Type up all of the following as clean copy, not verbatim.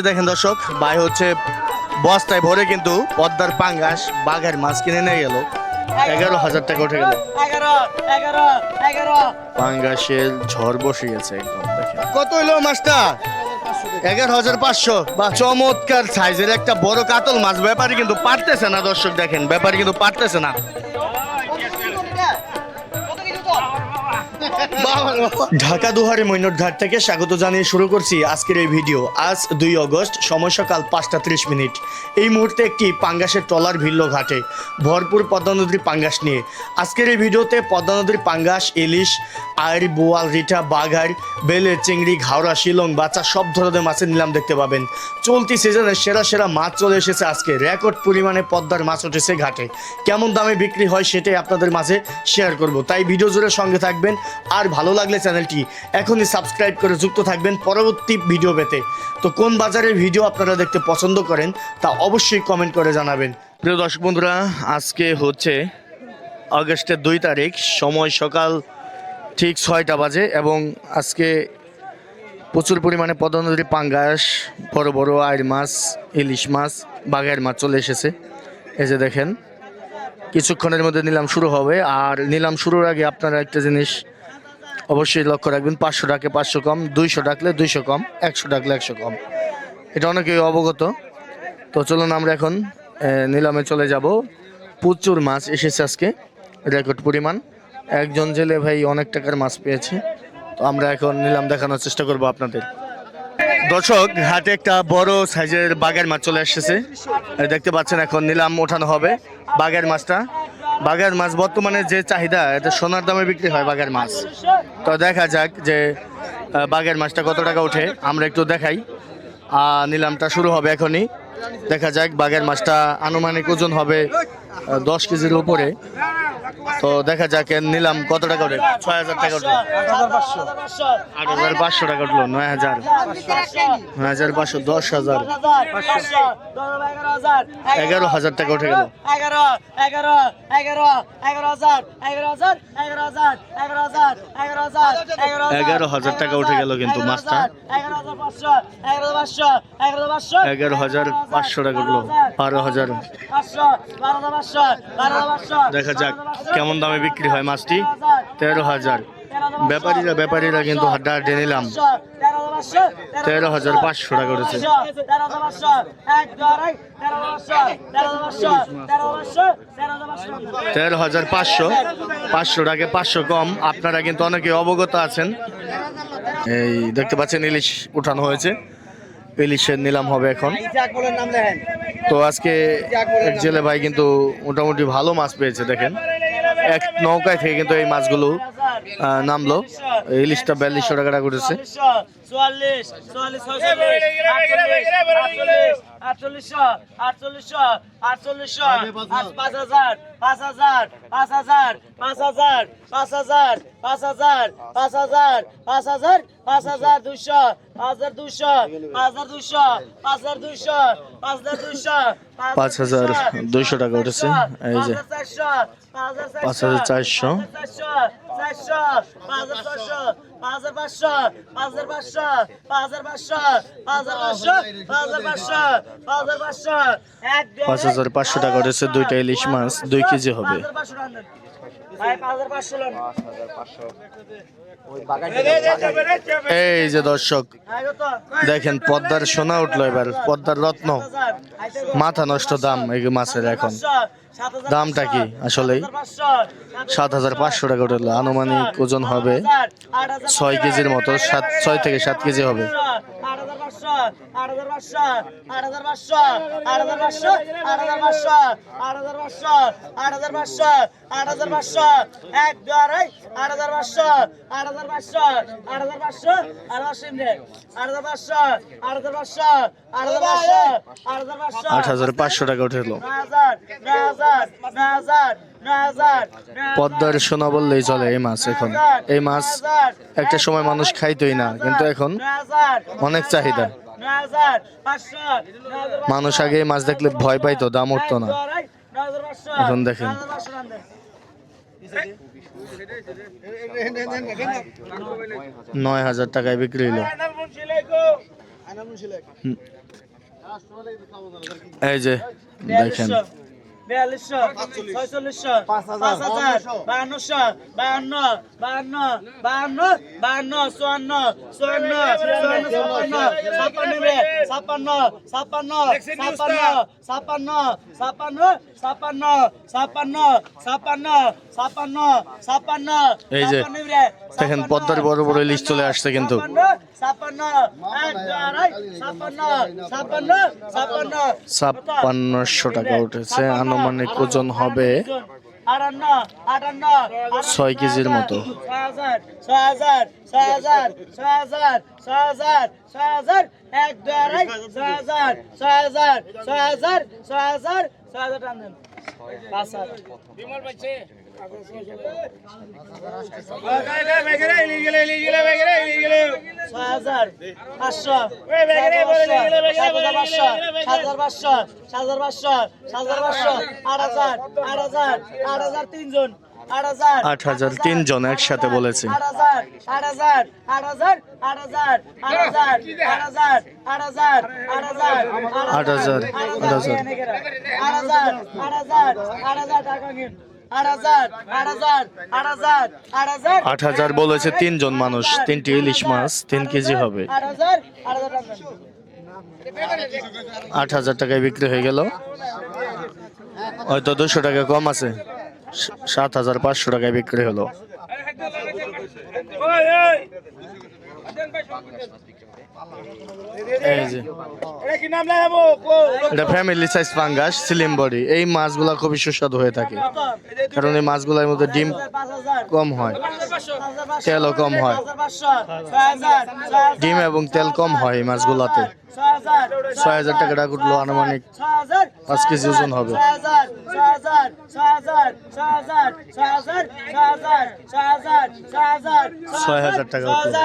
দেখেন দর্শক, ভাই হচ্ছে বস্তায় ভরে কিন্তু পদ্মার পাঙ্গাস বাঘের মাছ কিনে নিয়ে গেল। 11,000 টাকা উঠে গেল। পাঙ্গাসের ঝড় বসে গেছে একদম। দেখেন কত হইলো মাছটা? 11,500। বা চমৎকার সাইজের একটা বড় কাতল মাছ। ব্যাপারী কিন্তু পারতেছে না দর্শক, দেখেন ব্যাপারী কিন্তু পারতেছে না। ঢাকা দুহারে মৈনট ঘাট থেকে স্বাগত জানিয়ে শুরু করছি আজকের এই ভিডিও। আজ 2 আগস্ট, সময় সকাল 5টা 30 মিনিট। এই মুহূর্তে একটি পাঙ্গাসের ট্রলার ভিড়ল ঘাটে ভরপুর পদ্মা নদীর পাঙ্গাস নিয়ে। আজকের এই ভিডিওতে পদ্মা নদীর পাঙ্গাস, ইলিশ, আইর, বোয়াল, রিঠা, বাঘার, বেলে, চিংড়ি, ঘাওড়া, শিলং, বাচ্চা সব ধরনের মাছের নিলাম দেখতে পাবেন। চলতি সিজনের সেরা সেরা মাছ চলে এসেছে আজকে। রেকর্ড পরিমাণে পদ্মার মাছ উঠেছে ঘাটে। কেমন দামে বিক্রি হয় সেটাই আপনাদের মাঝে শেয়ার করব, তাই ভিডিও জুড়ে সঙ্গে থাকবেন। আর ভালো লাগলে চ্যানেলটি এখনই সাবস্ক্রাইব করে যুক্ত থাকবেন পরবর্তী ভিডিও পেতে। তো কোন বাজারের ভিডিও আপনারা দেখতে পছন্দ করেন তা অবশ্যই কমেন্ট করে জানাবেন। প্রিয় দর্শক বন্ধুরা, আজকে হচ্ছে আগস্টের 2 তারিখ, সময় সকাল ঠিক 6টা বাজে এবং আজকে প্রচুর পরিমাণে পদ্মা নদীর পাঙ্গাস, বড় বড় আইর মাছ, ইলিশ মাছ, বাঘের মাছ চলে এসেছে। এই যে দেখেন, কিছুক্ষণের মধ্যে নিলাম শুরু হবে। আর নিলাম শুরুর আগে আপনারা একটা জিনিস অবশ্যই লক্ষ্য রাখবেন, 500 টাকা 500 কম, 200 ডাকলে 200 কম, 100 ডাকলে 100 কম। এটা অনেকেই অবগত। তো চলুন আমরা এখন নিলামে চলে যাব। প্রচুর মাছ এসেছে আজকে, রেকর্ড পরিমাণ। একজন জেলে ভাই অনেক টাকার মাছ পেয়েছে। তো আমরা এখন নিলাম দেখানোর চেষ্টা করব আপনাদের। দর্শক, ঘাটে একটা বড় সাইজের বাঘের মাছ চলে এসেছে, দেখতে পাচ্ছেন। এখন নিলাম ওঠানো হবে বাঘের মাছটা। বাঘের মাছ বর্তমানে যে চাহিদা, এটা সোনার দামে বিক্রি হয় বাঘের মাছ। তো দেখা যাক যে বাঘের মাছটা কত টাকা ওঠে, আমরা একটু দেখাই। নিলামটা শুরু হবে এখনই। দেখা যাক বাঘের মাছটা আনুমানিক ওজন হবে 10 কেজির উপরে। তো দেখা যাক নিলাম কত টাকা উঠে। 6,000 টাকা উঠলো, 8,500 টাকা উঠলো, 9,000, 9,500, 10,000, 11,000 টাকা উঠে গেল। 11,000 টাকা উঠে গেল কিন্তু মাছটা। 11,500 টাকা উঠলো, 12,000। দেখা যাক কেমন দামে বিক্রি হয় মাছটি। 13,000। ব্যাপারীরা কিন্তু হাড্ডাহাড্ডি নিলাম। 13,500 টাকা উঠেছে। 13,500, 500 টাকা 500 কম। আপনারা কিন্তু অনেকে অবগত আছেন। এই দেখতে পাচ্ছেন ইলিশ উঠানো হয়েছে, ইলিশের নিলাম হবে এখন। তো আজকে এক জেলে ভাই কিন্তু মোটামুটি ভালো মাছ পেয়েছে। দেখেন, এক নৌকায় থেকে কিন্তু এই মাছগুলো নামলো। ইলিশটা 4200 টাকা করেছে। 5,200 টাকা উঠেছে। এই যে 5,400, 5,500 টাকা উঠেছে। 2টা ইলিশ মাছ 2 কেজি হবে। এই যে দর্শক দেখেন, পদ্মার সোনা উঠলো এবার, পদ্মার রত্ন। মাথা নষ্ট দাম এই মাছের এখন। দামটা কি আসলে? 7,500 টাকা উঠলো। আনুমানিক ওজন হবে 6 কেজির মতো, 6 থেকে 7 কেজি হবে। 8,500 টাকা উঠলো। পদ্মার সোনা বললেই চলে এই মাছ এখন। এই মাছ একটা সময় মানুষ খাইতোই না, কিন্তু এখন অনেক চাহিদা। মানুষ আগে মাছ দেখলে ভয় পাইতো, দাম উঠতো না। এখন দেখেন 9,000 টাকায় বিক্রি হলো। এই যে দেখেন 4200 4600 5000 5200 52 এই যে দেখেন পদ্মার বড় বড় লিস্ট চলে আসছে কিন্তু 5600 টাকা উঠেছে, আনুমানিক ওজন হবে 6 কেজির মতো। 6000 টানেন 8000 তিনজন একসাথে বলেছে। 8000 বলেছে তিনজন মানুষ, 3টি ইলিশ মাছ 3 কেজি হবে। 8000 টাকায় বিক্রি হয়ে গেল। হয়তো 200 টাকা কম আছে, 7500 টাকায় বিক্রি হলো। এই যে এটা ফ্যামিলি সাইজ পাঙ্গাস স্লিম বডি। এই মাছগুলা খুবই সুস্বাদু হয়ে থাকে, কারণ এই মাছগুলোর মধ্যে ডিম কম হয়, তেলও কম হয়। ডিম এবং তেল কম হয় এই মাছগুলাতে। 6000 টাকাটা উঠলো, আনুমানিক 5 কেজি ওজন হবে। 6000 টাকা উঠলো।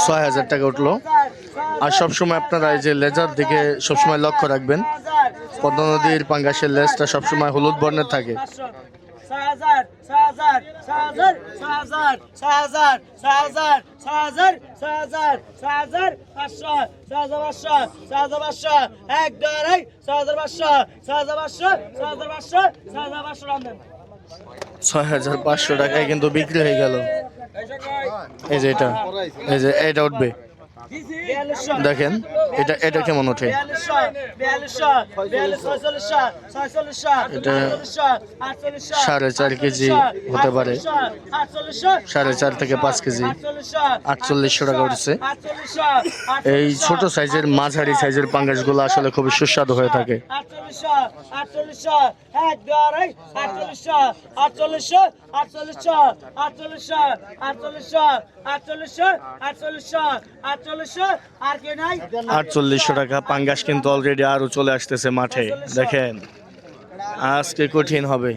6000 টাকা উঠলো। আর সবসময় আপনারা এই যে লেজার দিকে সবসময় লক্ষ্য রাখবেন, পদ্মা নদীর পাঙ্গাসের লেজটা সবসময় হলুদ বর্ণের থাকে। 6500 টাকায় কিন্তু বিক্রি হয়ে গেল। এই যে এটা, এই যে এটা উঠবে, দেখেন এটা কেমন ওঠে। এটা 4.5 কেজি হতে পারে, 4.5 থেকে 5 কেজি। 4800 টাকা উঠছে। এই ছোট সাইজের মাঝারি সাইজের পাঙ্গাসগুলো আসলে খুবই সুস্বাদু হয়ে থাকে। 4800 টাকা পাঙ্গাস কিন্তু অলরেডি আরো চলে আসতেছে মাঠে। দেখেন আজকে কঠিন হবে।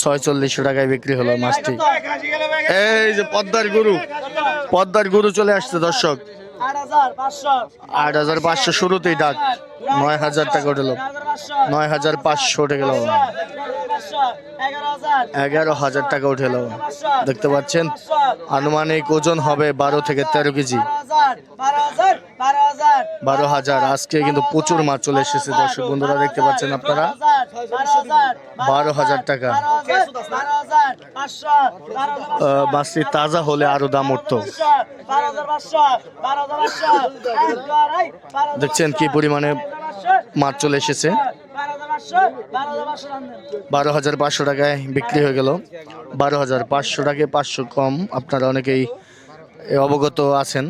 4600 টাকায় বিক্রি হলো মাছটি। এই যে পদ্মার গরু চলে আসছে দর্শক। 8500 শুরুতেই ডাক। 9000 টাকা উঠল, 9500 উঠে গেল, 11000 টাকা উঠেল। দেখতে পাচ্ছেন আনুমানিক ওজন হবে 12 থেকে 13 কেজি। 12000। আজকে কিন্তু প্রচুর মাছ চলে এসেছে দর্শক বন্ধুরা, দেখতে পাচ্ছেন আপনারা। 12000 টাকা। মাছটি তাজা হলে আরো দাম উঠতো। দেখছেন কি পরিমাণে মাছ চলে এসেছে। 12500 টাকায় বিক্রি হয়ে গেল। 12500 টাকায় 500 কম, আপনারা অনেকেই অবগত আছেন।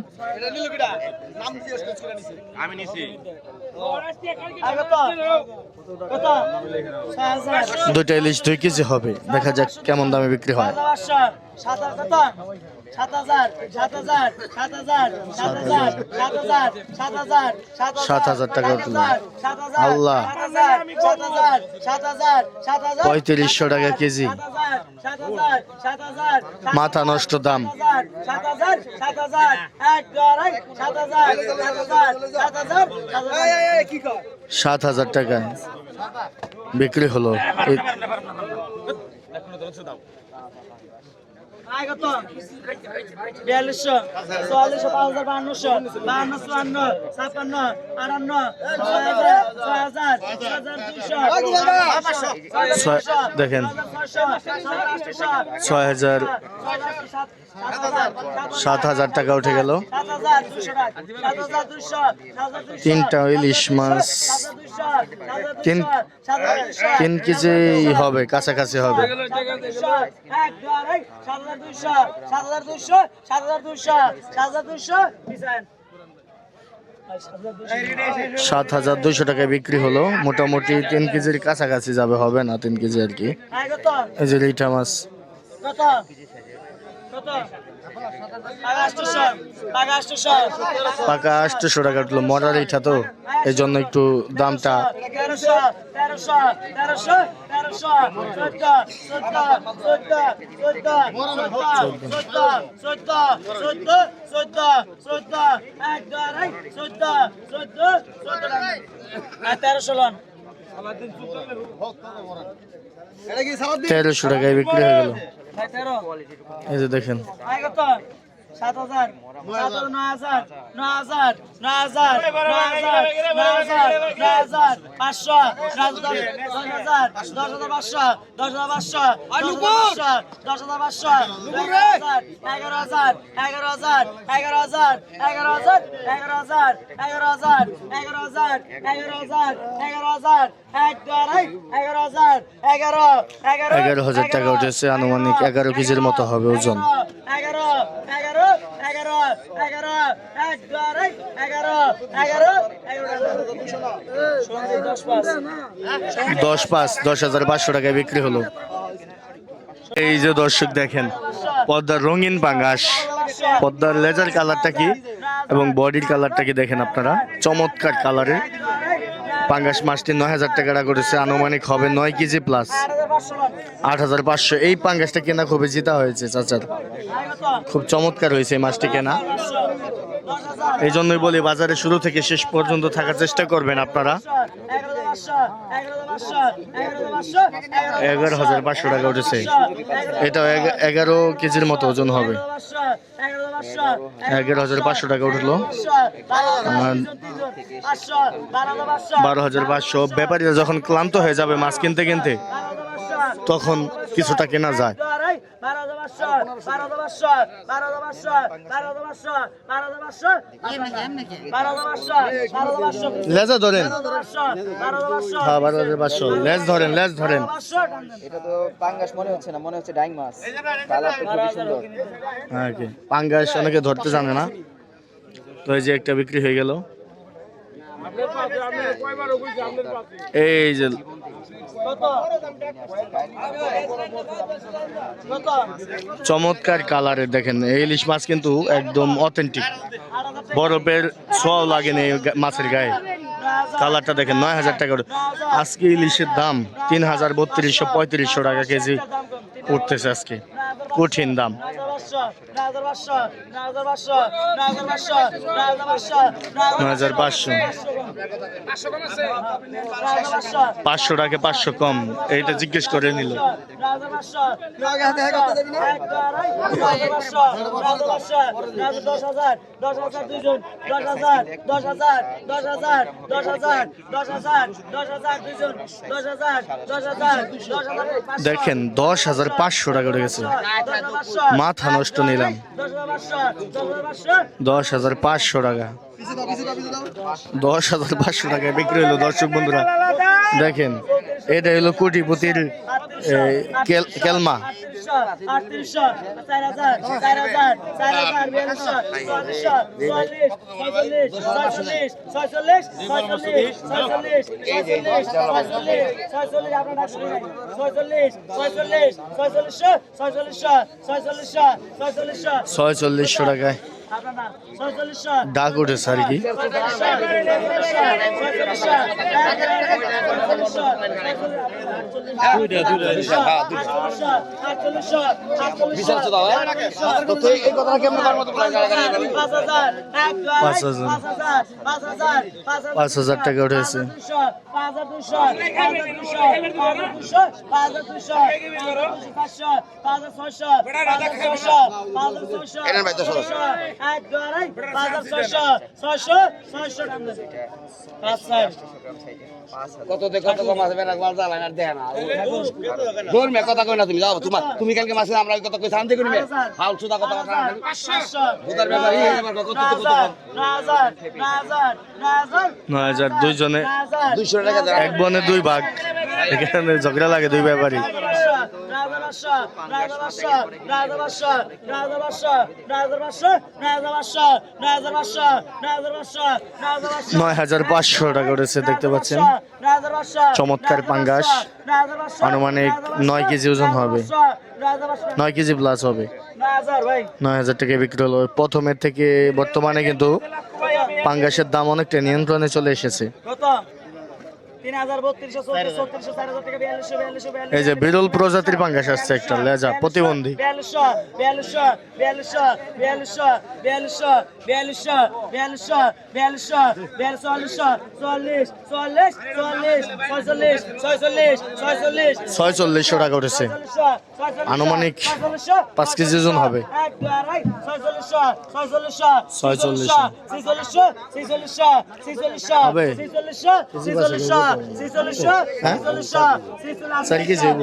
দুইটা ইলিশ 2 কেজি হবে, দেখা যাক কেমন দামে বিক্রি হয়। 7000 টাকা উঠল। আল্লাহ, 3500 টাকা কেজি। মাথা নষ্ট দাম। 7000 টাকা বিক্রি হলো। আয় কত 4200 4400 5500 52 54 56 58 দেখেন 6000 7000 টাকা উঠে গেল। তিনটা ইলিশ মাছ 3 কেজি হবে, কাছাকাছি হবে। 7200 টাকায় বিক্রি হলো। মোটামুটি 3 কেজির কাছাকাছি যাবে, হবে না 3 কেজি আর কি। এই যে রিঠা মাছ পাকা 800 টাকা উঠলো। মরার রিঠা তো, এই জন্য একটু দামটা। 1300 টাকায় বিক্রি হয়ে গেল। এই যে দেখেন 7000 9000 9000 9000 500 10000 10500 10500 10500 11500 11000 11000 11000 11000 11000 11000 11000 11000 11,000 টাকা উঠেছে। আনুমানিক 11 কেজির মতো হবে ওজন। 10,500 টাকায় বিক্রি হলো। এই যে দর্শক দেখেন পদ্মার রঙিন পাঙ্গাস। পদ্মার লেজার কালারটা কি এবং বডির কালারটা কি দেখেন আপনারা, চমৎকার কালারের পাঙ্গাস মাছটি 9,000 টাকা করেছে। আনুমানিক হবে 9 কেজি প্লাস। 8,500। এই পাঙ্গাসটা কেনা খুবই জিতা হয়েছে চাচার, খুব চমৎকার হয়েছে এই মাছটি কেনা। এই জন্যই বলি বাজারে শুরু থেকে শেষ পর্যন্ত থাকার চেষ্টা করবেন আপনারা। 11,500 টাকা উঠেছে। এটা 11 কেজির মতো ওজন হবে। 11,500 টাকা উঠলো। 12,500। ব্যাপারীরা যখন ক্লান্ত হয়ে যাবে মাছ কিনতে কিনতে, তখন কিছুটা কেনা যায়। লেজা ধরেন, হ্যাঁ 12,500। লেজ ধরেন, লেজ ধরেন। এটা তো পাঙ্গাস মনে হচ্ছে না, মনে হচ্ছে ডাইং মাছ। কালার তো খুবই সুন্দর। হ্যাঁ কি পাঙ্গাস অনেকে ধরতে জানে না। তো এই যে একটা বিক্রি হয়ে গেল। এই যে চমৎকার কালারের দেখেন এই ইলিশ মাছ, কিন্তু একদম অথেন্টিক। বরফের ছোঁয়াও লাগেনি এই মাছের গায়ে। কালারটা দেখেন। 9,000 টাকা। আজকে ইলিশের দাম 3,000, 3200, 3500 টাকা কেজি উঠতেছে আজকে। কঠিন দাম। 9,500। 500 টাকা 500 কম, এইটা জিজ্ঞেস করে নিল। 10,000 দেখেন 10,500 টাকা উঠে গেছে। মাথা নষ্ট নিলাম। 10,500 টাকা। 10,500 টাকায় বিক্রি হলো। দর্শক বন্ধুরা দেখেন, এটা হলো কোটিপতির কেলমা। 4600 টাকায় ডাক উঠেছে আর কি। পাঁচ হাজার টাকা উঠেছে। কত কম আছে বেলা মাল জ্বালান আর দেখে না ধর্মে কথা কই না তুমি যাও তুমি কালকে মাসে আমরা ওই কথা কই শান্তি করি হাল সুদা কথা কথা বুদার ব্যাপার এই আমার কত 9,000 দুইজনে 200 টাকা দেয় এক বনে দুই ভাগ, এখানে ঝগড়া লাগে দুই ব্যাপারী। 9,500 টাকা উঠেছে দেখতে পাচ্ছেন। চমৎকার পাঙ্গাস, আনুমানিক 9 কেজি ওজন হবে, 9 কেজি প্লাস হবে। 9,000 টাকা বিক্রি হলো। প্রথমের থেকে বর্তমানে কিন্তু পাঙ্গাসের দাম অনেকটা নিয়ন্ত্রণে চলে এসেছে। এই যে বিরল প্রজাতির পাঙ্গাস আসছে একটা, লেজা প্রতিবন্ধী। 4600 টাকা উঠেছে, আনুমানিক 5 কেজি ওজন হবে। 4600 হবে। হ্যাঁ 4 কেজি হইব।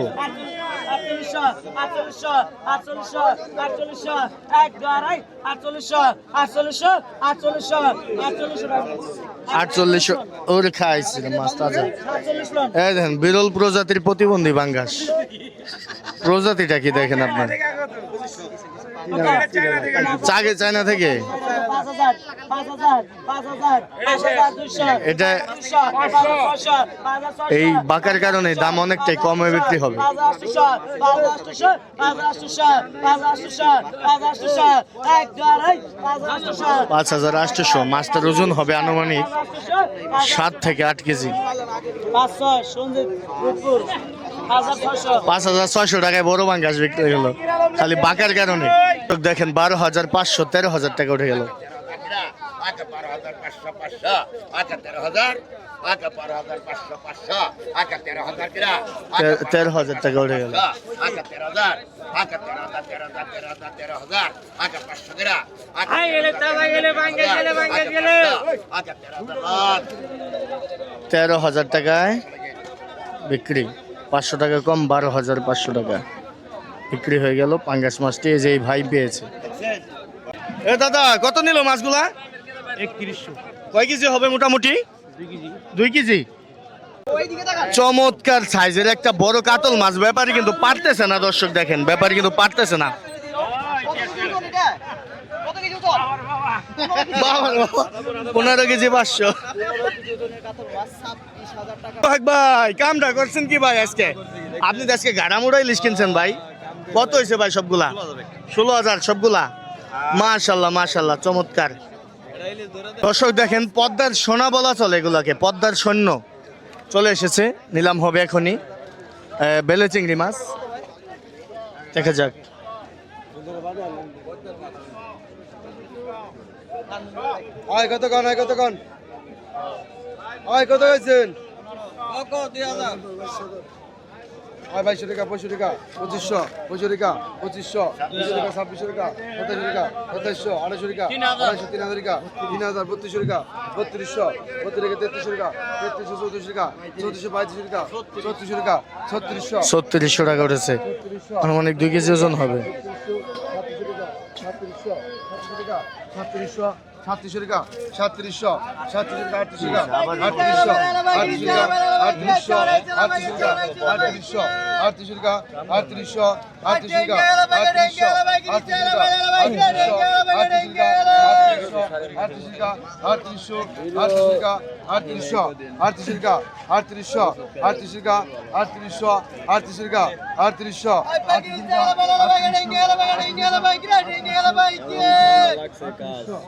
4800 ওরে খাইছিল মাছ তাজা। এই দেখেন বিরল প্রজাতির প্রতিবন্ধী পাঙ্গাস। প্রজাতিটা কি দেখেন আপনার, চাগে চায়না থেকে। এটা এই বাঁকার কারণে দাম অনেকটাই কমে বিক্রি হবে। 5,800। মাছটার ওজন হবে আনুমানিক 7 থেকে 8 কেজি। 5,600 টাকায় বড় পাঙ্গাস বিক্রি হলো খালি বাঁকার কারণে। দেখেন 12,500, 13,000 টাকা উঠে গেল। 13,000 টাকা উঠে গেল। 13,000 টাকায় বিক্রি, 500 টাকা কম, 12,500 টাকা বিক্রি হয়ে গেল পাঙ্গাস মাছটি। এই যে এই ভাই পেয়েছে। এ দাদা কত নিল মাছগুলা? 3100। কয় কেজি হবে মোটামুটি? 2 কেজি। চমৎকার সাইজের একটা বড় কাতল মাছ। ব্যাপারী কিন্তু পারতেছে না, দর্শক দেখেন, ব্যাপারী কিন্তু পারতেছে না। 15 কেজি 500। ভাই কামটা করছেন কি ভাই আজকে? আপনি তো আজকে গাড়া মোড়াই লিস্ট কিনছেন ভাই। কত হয়েছে ভাই সবগুলা? 16,000 সবগুলা। মাশাল্লাহ মাশাল্লাহ, চমৎকার। দর্শক দেখেন পদ্মার সোনা বলা চলে এগুলাকে, পদ্মার সৈন্য চলে এসেছে, নিলাম হবে এখনই। বেলে চিংড়ি মাছ, দেখা যাক। কতক্ষণ কত হয়েছেন? 2200 টাকা, 65 টাকা, 2500, 25 টাকা, 2500, 20 টাকা, 2600 টাকা, 27 টাকা, 2700, 2800 টাকা, 2800, 3000 টাকা, 3000, 3200 টাকা, 3200, 32 টাকা, 3300 টাকা, 3300, 3400 টাকা, 3400, 3500 টাকা, 3400 টাকা, 3600, 3600 টাকা উঠেছে, আনুমানিক 2 কেজি ওজন হবে। 3700 টাকা, 3700, 3700 টাকা, 3800 টাকা, 3800 টাকা, আটত্রিশশো আটত্রিশশো আটত্রিশশো আটত্রিশশো আটত্রিশশো আটত্রিশশো আটত্রিশশো আটত্রিশশো আটত্রিশশো আটত্রিশশো